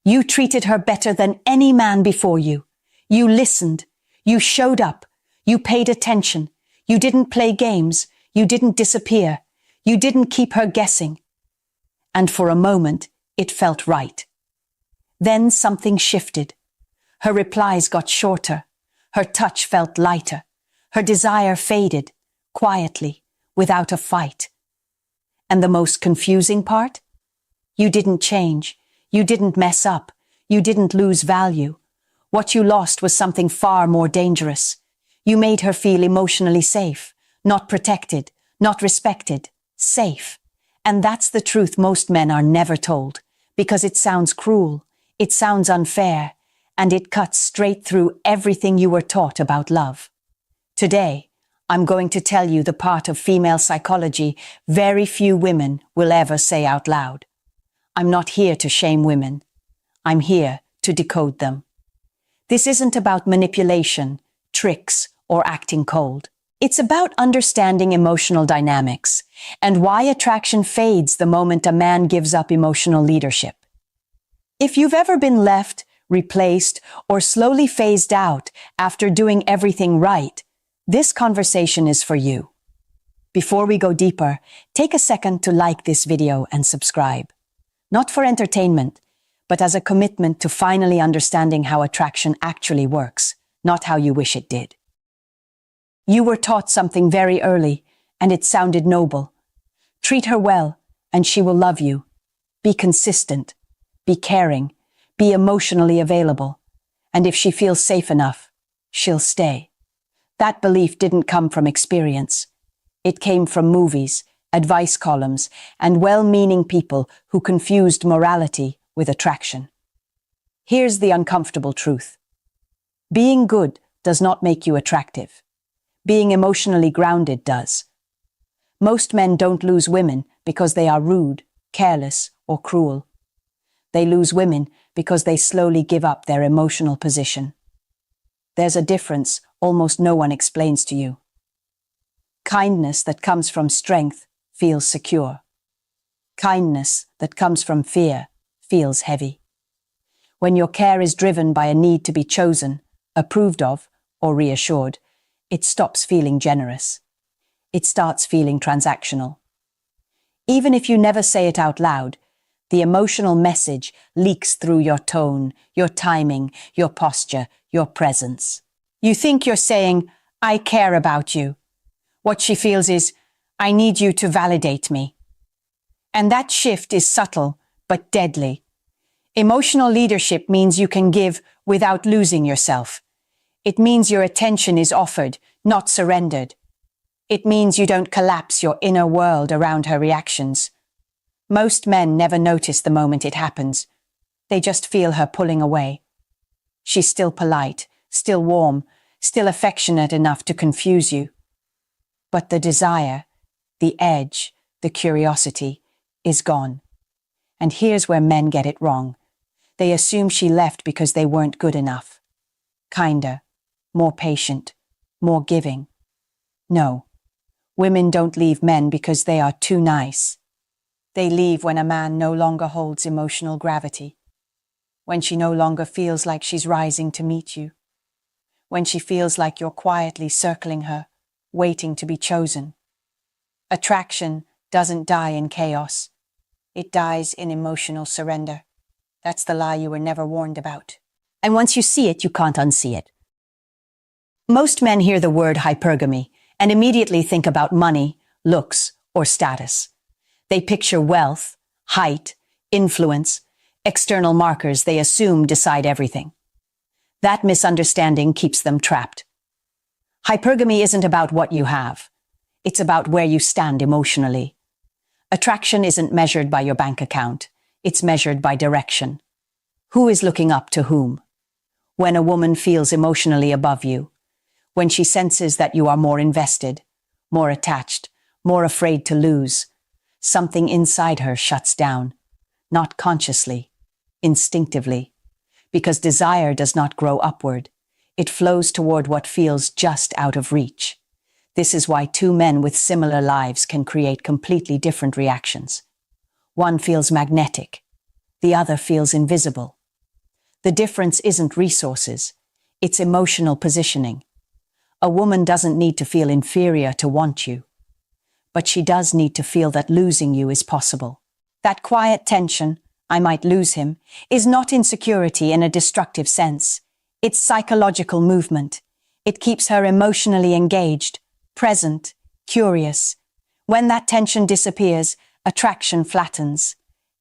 You treated her better than any man before you. You listened. You showed up. You paid attention. You didn't play games. You didn't disappear. You didn't keep her guessing. And for a moment, it felt right. Then something shifted. Her replies got shorter. Her touch felt lighter. Her desire faded, quietly, without a fight. And the most confusing part? You didn't change. You didn't mess up. You didn't lose value. What you lost was something far more dangerous. You made her feel emotionally safe, not protected, not respected, safe. And that's the truth most men are never told, because it sounds cruel, it sounds unfair, and it cuts straight through everything you were taught about love. Today, I'm going to tell you the part of female psychology very few women will ever say out loud. I'm not here to shame women. I'm here to decode them. This isn't about manipulation, tricks, or acting cold. It's about understanding emotional dynamics and why attraction fades the moment a man gives up emotional leadership. If you've ever been left, replaced, or slowly phased out after doing everything right, this conversation is for you. Before we go deeper, take a second to like this video and subscribe. Not for entertainment, but as a commitment to finally understanding how attraction actually works, not how you wish it did. You were taught something very early, and it sounded noble. Treat her well, and she will love you. Be consistent. Be caring. Be emotionally available. And if she feels safe enough, she'll stay. That belief didn't come from experience. It came from movies, advice columns, and well-meaning people who confused morality with attraction. Here's the uncomfortable truth. Being good does not make you attractive. Being emotionally grounded does. Most men don't lose women because they are rude, careless, or cruel. They lose women because they slowly give up their emotional position. There's a difference almost no one explains to you. Kindness that comes from strength feels secure. Kindness that comes from fear feels heavy. When your care is driven by a need to be chosen, approved of, or reassured, it stops feeling generous. It starts feeling transactional. Even if you never say it out loud, the emotional message leaks through your tone, your timing, your posture, your presence. You think you're saying, "I care about you." What she feels is, "I need you to validate me." And that shift is subtle, but deadly. Emotional leadership means you can give without losing yourself. It means your attention is offered, not surrendered. It means you don't collapse your inner world around her reactions. Most men never notice the moment it happens. They just feel her pulling away. She's still polite, still warm, still affectionate enough to confuse you. But the desire, the edge, the curiosity is gone. And here's where men get it wrong. They assume she left because they weren't good enough. Kinder, more patient, more giving. No, women don't leave men because they are too nice. They leave when a man no longer holds emotional gravity, when she no longer feels like she's rising to meet you, when she feels like you're quietly circling her, waiting to be chosen. Attraction doesn't die in chaos. It dies in emotional surrender. That's the lie you were never warned about. And once you see it, you can't unsee it. Most men hear the word hypergamy and immediately think about money, looks, or status. They picture wealth, height, influence, external markers they assume decide everything. That misunderstanding keeps them trapped. Hypergamy isn't about what you have. It's about where you stand emotionally. Attraction isn't measured by your bank account. It's measured by direction. Who is looking up to whom? When a woman feels emotionally above you, when she senses that you are more invested, more attached, more afraid to lose, something inside her shuts down, not consciously, instinctively, because desire does not grow upward. It flows toward what feels just out of reach. This is why two men with similar lives can create completely different reactions. One feels magnetic, the other feels invisible. The difference isn't resources, it's emotional positioning. A woman doesn't need to feel inferior to want you, but she does need to feel that losing you is possible. That quiet tension, I might lose him, is not insecurity in a destructive sense. It's psychological movement. It keeps her emotionally engaged, present, curious. When that tension disappears, attraction flattens.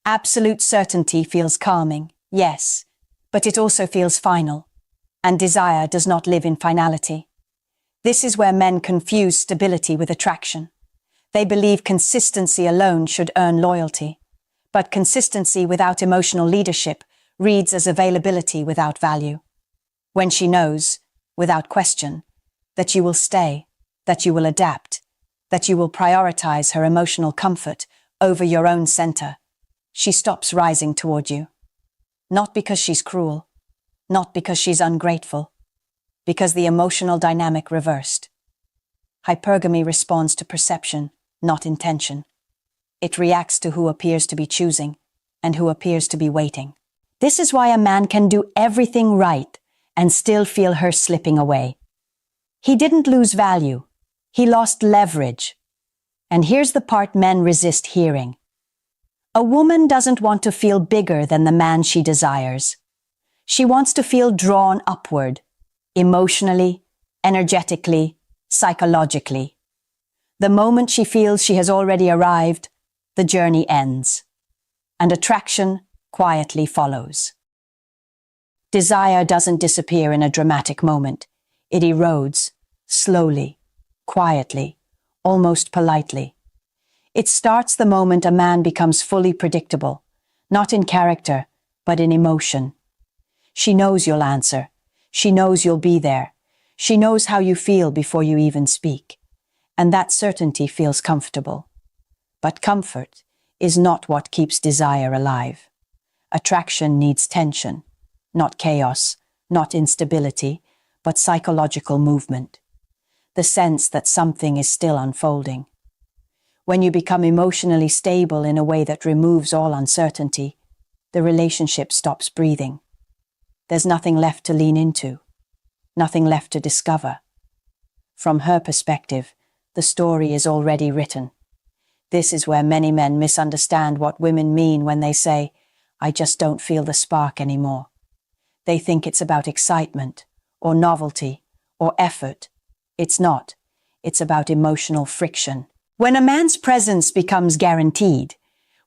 Absolute certainty feels calming, yes, but it also feels final. And desire does not live in finality. This is where men confuse stability with attraction. They believe consistency alone should earn loyalty. But consistency without emotional leadership reads as availability without value. When she knows, without question, that you will stay, that you will adapt, that you will prioritize her emotional comfort over your own center, she stops rising toward you. Not because she's cruel, not because she's ungrateful, because the emotional dynamic reversed. Hypergamy responds to perception, not intention. It reacts to who appears to be choosing and who appears to be waiting. This is why a man can do everything right and still feel her slipping away. He didn't lose value. He lost leverage. And here's the part men resist hearing. A woman doesn't want to feel bigger than the man she desires. She wants to feel drawn upward, emotionally, energetically, psychologically. The moment she feels she has already arrived, the journey ends, and attraction quietly follows. Desire doesn't disappear in a dramatic moment. It erodes, slowly, quietly, almost politely. It starts the moment a man becomes fully predictable, not in character, but in emotion. She knows you'll answer. She knows you'll be there. She knows how you feel before you even speak. And that certainty feels comfortable. But comfort is not what keeps desire alive. Attraction needs tension, not chaos, not instability, but psychological movement. The sense that something is still unfolding. When you become emotionally stable in a way that removes all uncertainty, the relationship stops breathing. There's nothing left to lean into, nothing left to discover. From her perspective, the story is already written. This is where many men misunderstand what women mean when they say, "I just don't feel the spark anymore." They think it's about excitement, or novelty, or effort. It's not. It's about emotional friction. When a man's presence becomes guaranteed,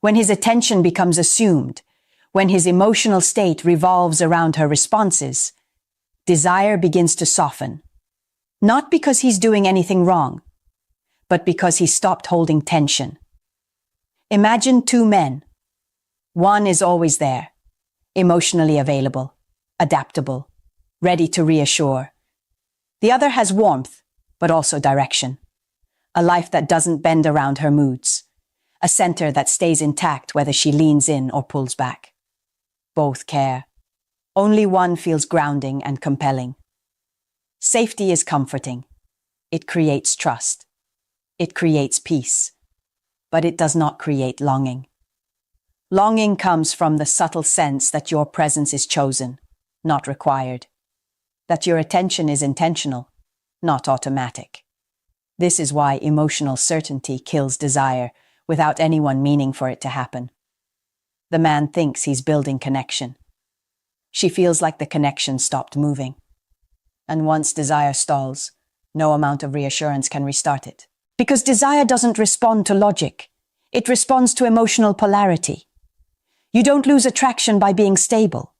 when his attention becomes assumed, when his emotional state revolves around her responses, desire begins to soften. Not because he's doing anything wrong, but because he stopped holding tension. Imagine two men. One is always there, emotionally available, adaptable, ready to reassure. The other has warmth, but also direction. A life that doesn't bend around her moods. A center that stays intact whether she leans in or pulls back. Both care. Only one feels grounding and compelling. Safety is comforting. It creates trust. It creates peace. But it does not create longing. Longing comes from the subtle sense that your presence is chosen, not required. That your attention is intentional, not automatic. This is why emotional certainty kills desire without anyone meaning for it to happen. The man thinks he's building connection. She feels like the connection stopped moving. And once desire stalls, no amount of reassurance can restart it. Because desire doesn't respond to logic. It responds to emotional polarity. You don't lose attraction by being stable.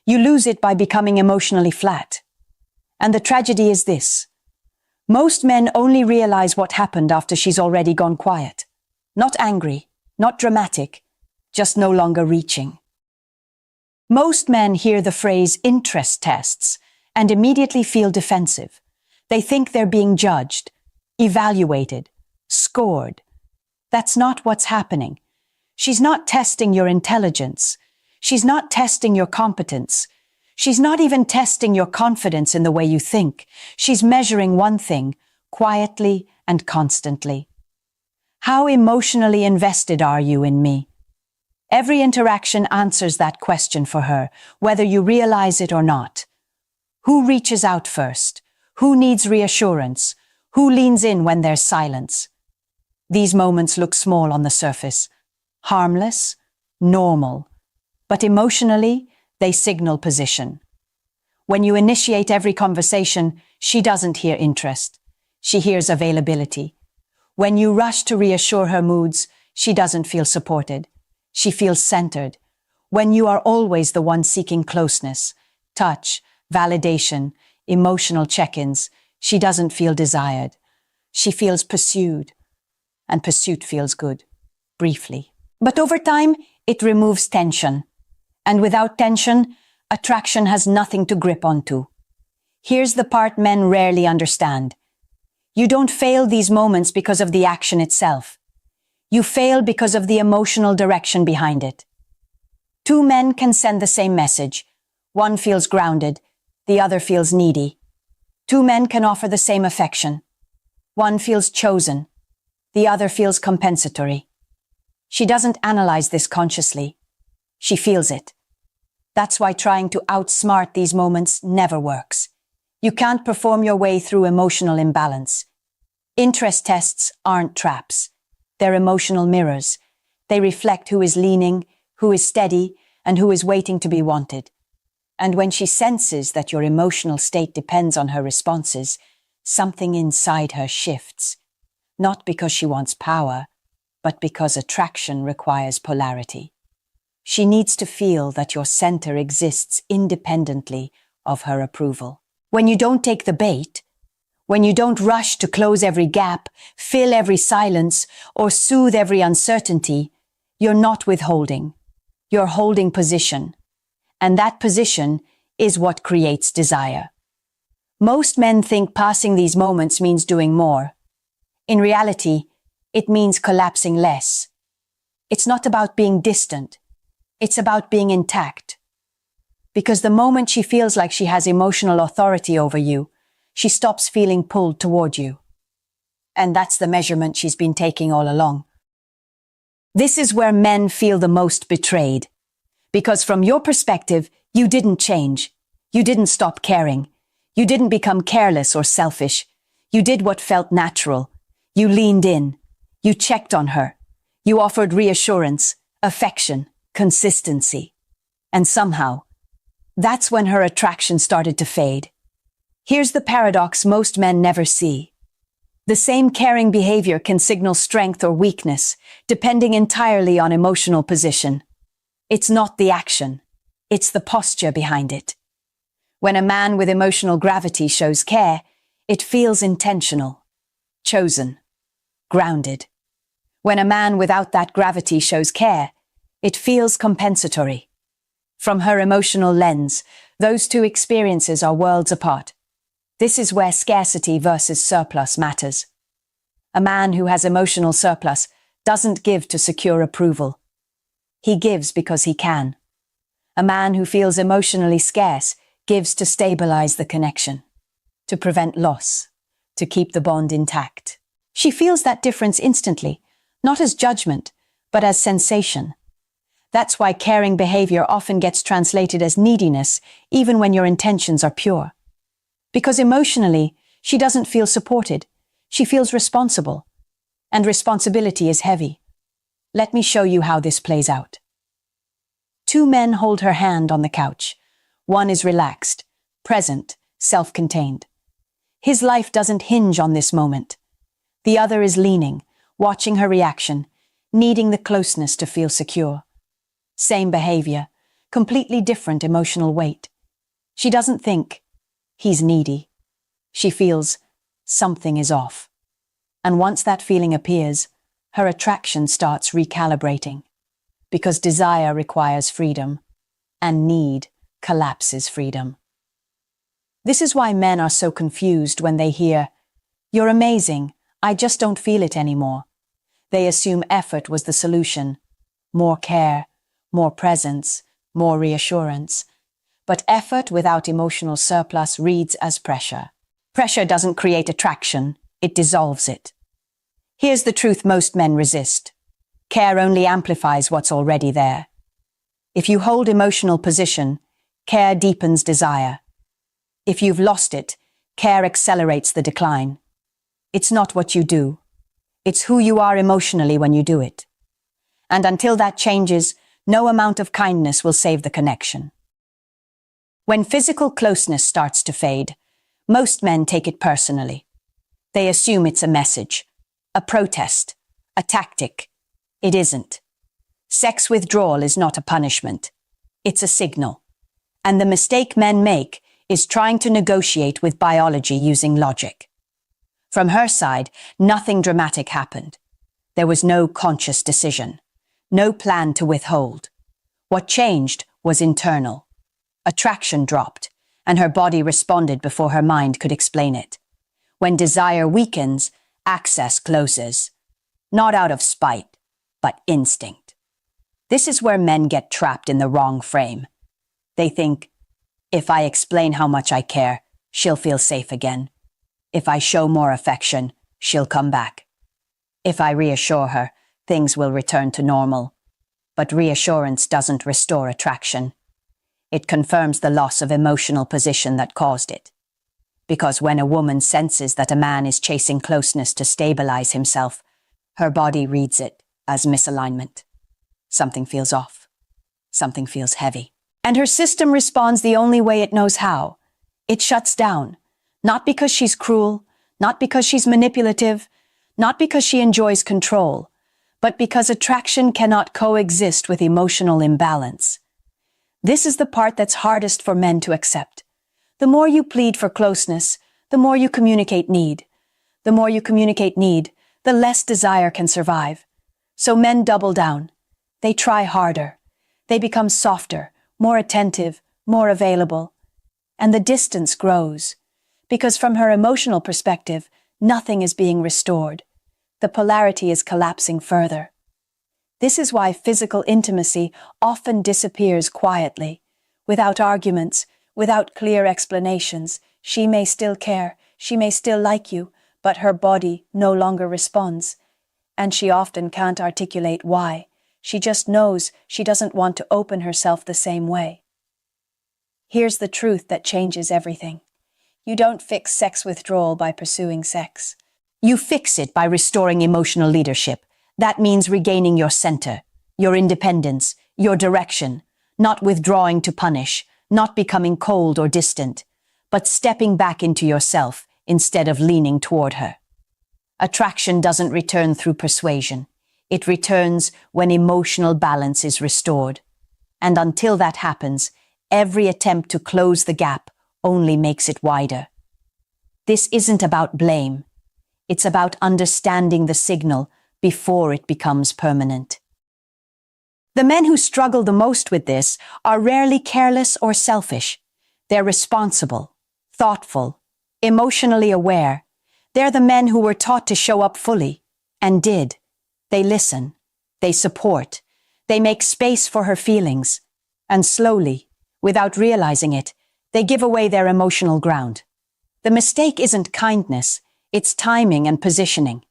You lose it by becoming emotionally flat. And the tragedy is this. Most men only realize what happened after she's already gone quiet. Not angry, not dramatic, just no longer reaching. Most men hear the phrase interest tests and immediately feel defensive. They think they're being judged, evaluated, scored. That's not what's happening. She's not testing your intelligence. She's not testing your competence. She's not even testing your confidence in the way you think. She's measuring one thing, quietly and constantly. How emotionally invested are you in me? Every interaction answers that question for her, whether you realize it or not. Who reaches out first? Who needs reassurance? Who leans in when there's silence? These moments look small on the surface, harmless, normal, but emotionally, they signal position. When you initiate every conversation, she doesn't hear interest. She hears availability. When you rush to reassure her moods, she doesn't feel supported. She feels centered. When you are always the one seeking closeness, touch, validation, emotional check-ins, she doesn't feel desired. She feels pursued. And pursuit feels good, briefly. But over time, it removes tension. And without tension, attraction has nothing to grip onto. Here's the part men rarely understand. You don't fail these moments because of the action itself. You fail because of the emotional direction behind it. Two men can send the same message. One feels grounded, the other feels needy. Two men can offer the same affection. One feels chosen, the other feels compensatory. She doesn't analyze this consciously. She feels it. That's why trying to outsmart these moments never works. You can't perform your way through emotional imbalance. Interest tests aren't traps. They're emotional mirrors. They reflect who is leaning, who is steady, and who is waiting to be wanted. And when she senses that your emotional state depends on her responses, something inside her shifts. Not because she wants power, but because attraction requires polarity. She needs to feel that your center exists independently of her approval. When you don't take the bait, when you don't rush to close every gap, fill every silence, or soothe every uncertainty, you're not withholding. You're holding position. And that position is what creates desire. Most men think passing these moments means doing more. In reality, it means collapsing less. It's not about being distant. It's about being intact. Because the moment she feels like she has emotional authority over you, she stops feeling pulled toward you. And that's the measurement she's been taking all along. This is where men feel the most betrayed. Because from your perspective, you didn't change. You didn't stop caring. You didn't become careless or selfish. You did what felt natural. You leaned in. You checked on her. You offered reassurance, affection, consistency. And somehow, that's when her attraction started to fade. Here's the paradox most men never see. The same caring behavior can signal strength or weakness, depending entirely on emotional position. It's not the action. It's the posture behind it. When a man with emotional gravity shows care, it feels intentional, chosen, grounded. When a man without that gravity shows care, it feels compensatory. From her emotional lens, those two experiences are worlds apart. This is where scarcity versus surplus matters. A man who has emotional surplus doesn't give to secure approval. He gives because he can. A man who feels emotionally scarce gives to stabilize the connection, to prevent loss, to keep the bond intact. She feels that difference instantly, not as judgment, but as sensation. That's why caring behavior often gets translated as neediness, even when your intentions are pure. Because emotionally, she doesn't feel supported. She feels responsible. And responsibility is heavy. Let me show you how this plays out. Two men hold her hand on the couch. One is relaxed, present, self-contained. His life doesn't hinge on this moment. The other is leaning, watching her reaction, needing the closeness to feel secure. Same behavior, completely different emotional weight. She doesn't think, he's needy. She feels, something is off. And once that feeling appears, her attraction starts recalibrating. Because desire requires freedom, and need collapses freedom. This is why men are so confused when they hear, "You're amazing, I just don't feel it anymore." They assume effort was the solution. More care, more presence, more reassurance. But effort without emotional surplus reads as pressure. Pressure doesn't create attraction, it dissolves it. Here's the truth most men resist. Care only amplifies what's already there. If you hold emotional position, care deepens desire. If you've lost it, care accelerates the decline. It's not what you do. It's who you are emotionally when you do it. And until that changes, no amount of kindness will save the connection. When physical closeness starts to fade, most men take it personally. They assume it's a message, a protest, a tactic. It isn't. Sex withdrawal is not a punishment. It's a signal. And the mistake men make is trying to negotiate with biology using logic. From her side, nothing dramatic happened. There was no conscious decision, no plan to withhold. What changed was internal. Attraction dropped, and her body responded before her mind could explain it. When desire weakens, access closes. Not out of spite, but instinct. This is where men get trapped in the wrong frame. They think, if I explain how much I care, she'll feel safe again. If I show more affection, she'll come back. If I reassure her, things will return to normal. But reassurance doesn't restore attraction. It confirms the loss of emotional position that caused it. Because when a woman senses that a man is chasing closeness to stabilize himself, her body reads it as misalignment. Something feels off. Something feels heavy. And her system responds the only way it knows how. It shuts down. Not because she's cruel, not because she's manipulative, not because she enjoys control, but because attraction cannot coexist with emotional imbalance. This is the part that's hardest for men to accept. The more you plead for closeness, the more you communicate need. The more you communicate need, the less desire can survive. So men double down. They try harder. They become softer, more attentive, more available. And the distance grows. Because from her emotional perspective, nothing is being restored. The polarity is collapsing further. This is why physical intimacy often disappears quietly. Without arguments, without clear explanations, she may still care, she may still like you, but her body no longer responds. And she often can't articulate why. She just knows she doesn't want to open herself the same way. Here's the truth that changes everything. You don't fix sex withdrawal by pursuing sex. You fix it by restoring emotional leadership. That means regaining your center, your independence, your direction, not withdrawing to punish, not becoming cold or distant, but stepping back into yourself instead of leaning toward her. Attraction doesn't return through persuasion. It returns when emotional balance is restored. And until that happens, every attempt to close the gap only makes it wider. This isn't about blame. It's about understanding the signal before it becomes permanent. The men who struggle the most with this are rarely careless or selfish. They're responsible, thoughtful, emotionally aware. They're the men who were taught to show up fully, and did. They listen, they support, they make space for her feelings, and slowly, without realizing it, they give away their emotional ground. The mistake isn't kindness, it's timing and positioning.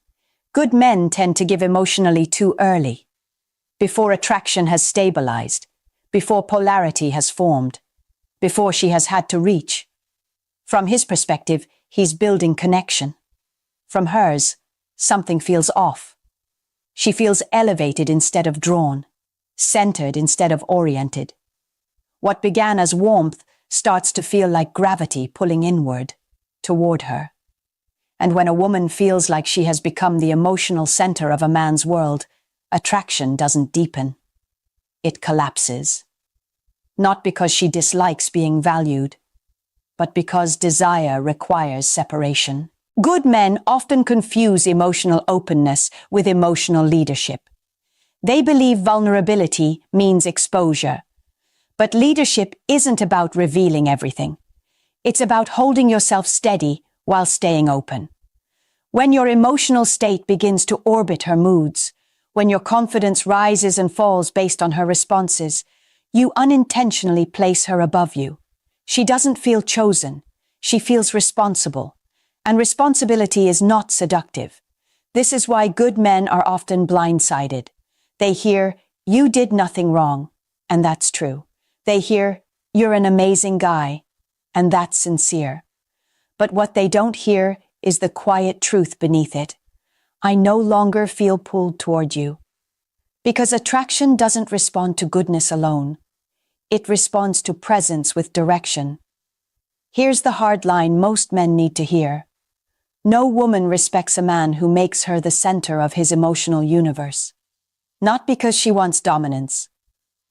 Good men tend to give emotionally too early, before attraction has stabilized, before polarity has formed, before she has had to reach. From his perspective, he's building connection. From hers, something feels off. She feels elevated instead of drawn, centered instead of oriented. What began as warmth starts to feel like gravity pulling inward, toward her. And when a woman feels like she has become the emotional center of a man's world, attraction doesn't deepen. It collapses. Not because she dislikes being valued, but because desire requires separation. Good men often confuse emotional openness with emotional leadership. They believe vulnerability means exposure. But leadership isn't about revealing everything. It's about holding yourself steady while staying open. When your emotional state begins to orbit her moods, when your confidence rises and falls based on her responses, you unintentionally place her above you. She doesn't feel chosen. She feels responsible. And responsibility is not seductive. This is why good men are often blindsided. They hear, "You did nothing wrong," and that's true. They hear, "You're an amazing guy," and that's sincere. But what they don't hear is the quiet truth beneath it. "I no longer feel pulled toward you." Because attraction doesn't respond to goodness alone. It responds to presence with direction. Here's the hard line most men need to hear. No woman respects a man who makes her the center of his emotional universe. Not because she wants dominance,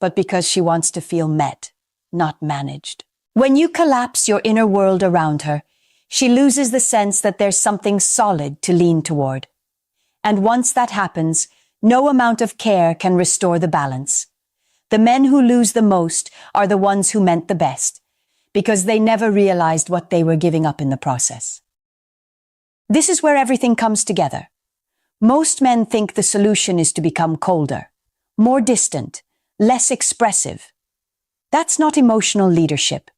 but because she wants to feel met, not managed. When you collapse your inner world around her, she loses the sense that there's something solid to lean toward. And once that happens, no amount of care can restore the balance. The men who lose the most are the ones who meant the best, because they never realized what they were giving up in the process. This is where everything comes together. Most men think the solution is to become colder, more distant, less expressive. That's not emotional leadership.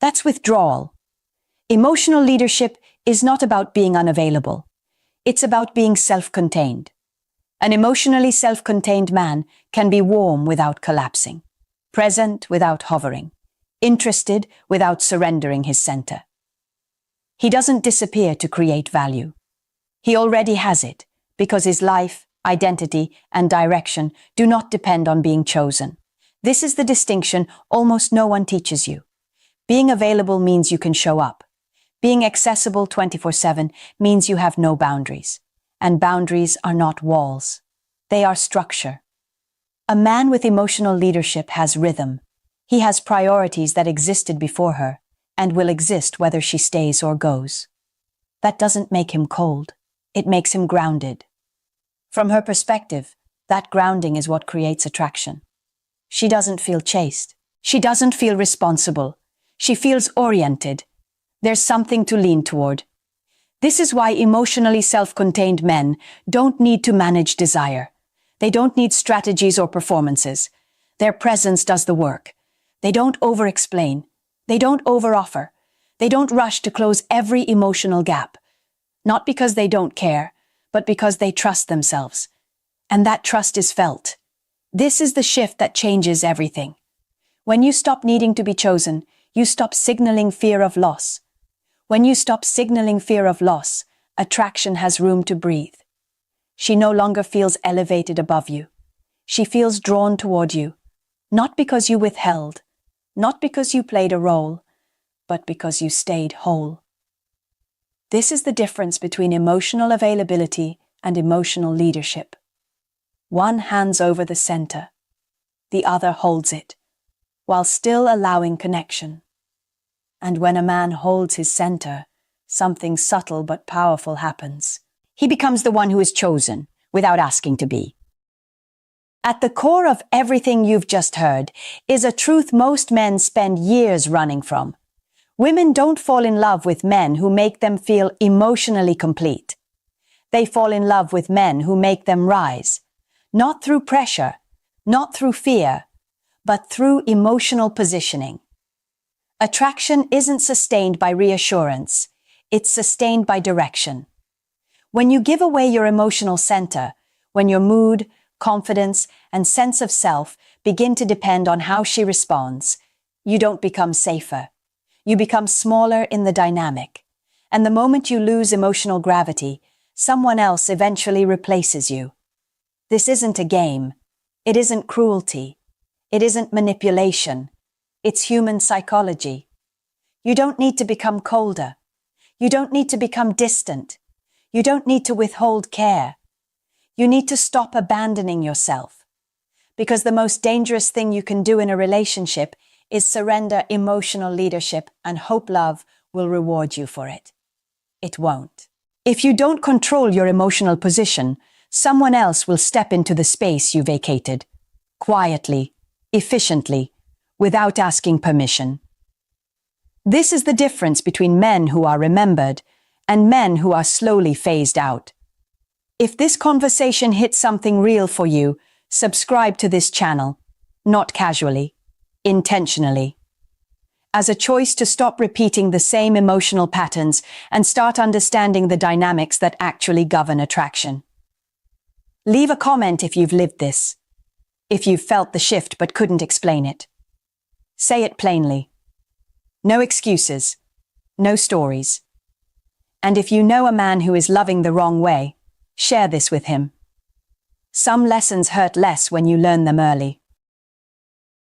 That's withdrawal. Emotional leadership is not about being unavailable. It's about being self-contained. An emotionally self-contained man can be warm without collapsing, present without hovering, interested without surrendering his center. He doesn't disappear to create value. He already has it, because his life, identity, and direction do not depend on being chosen. This is the distinction almost no one teaches you. Being available means you can show up. Being accessible 24/7 means you have no boundaries. And boundaries are not walls. They are structure. A man with emotional leadership has rhythm. He has priorities that existed before her and will exist whether she stays or goes. That doesn't make him cold. It makes him grounded. From her perspective, that grounding is what creates attraction. She doesn't feel chased. She doesn't feel responsible. She feels oriented. There's something to lean toward. This is why emotionally self-contained men don't need to manage desire. They don't need strategies or performances. Their presence does the work. They don't over-explain. They don't over-offer. They don't rush to close every emotional gap. Not because they don't care, but because they trust themselves. And that trust is felt. This is the shift that changes everything. When you stop needing to be chosen, you stop signaling fear of loss. When you stop signaling fear of loss, attraction has room to breathe. She no longer feels elevated above you. She feels drawn toward you, not because you withheld, not because you played a role, but because you stayed whole. This is the difference between emotional availability and emotional leadership. One hands over the center, the other holds it, while still allowing connection. And when a man holds his center, something subtle but powerful happens. He becomes the one who is chosen, without asking to be. At the core of everything you've just heard is a truth most men spend years running from. Women don't fall in love with men who make them feel emotionally complete. They fall in love with men who make them rise, not through pressure, not through fear, but through emotional positioning. Attraction isn't sustained by reassurance, it's sustained by direction. When you give away your emotional center, when your mood, confidence, and sense of self begin to depend on how she responds, you don't become safer. You become smaller in the dynamic. And the moment you lose emotional gravity, someone else eventually replaces you. This isn't a game. It isn't cruelty. It isn't manipulation. It's human psychology. You don't need to become colder. You don't need to become distant. You don't need to withhold care. You need to stop abandoning yourself. Because the most dangerous thing you can do in a relationship is surrender emotional leadership and hope love will reward you for it. It won't. If you don't control your emotional position, someone else will step into the space you vacated, quietly, efficiently, without asking permission. This is the difference between men who are remembered and men who are slowly phased out. If this conversation hit something real for you, subscribe to this channel, not casually, intentionally. As a choice to stop repeating the same emotional patterns and start understanding the dynamics that actually govern attraction. Leave a comment if you've lived this. If you've felt the shift but couldn't explain it. Say it plainly. No excuses. No stories. And if you know a man who is loving the wrong way, share this with him. Some lessons hurt less when you learn them early.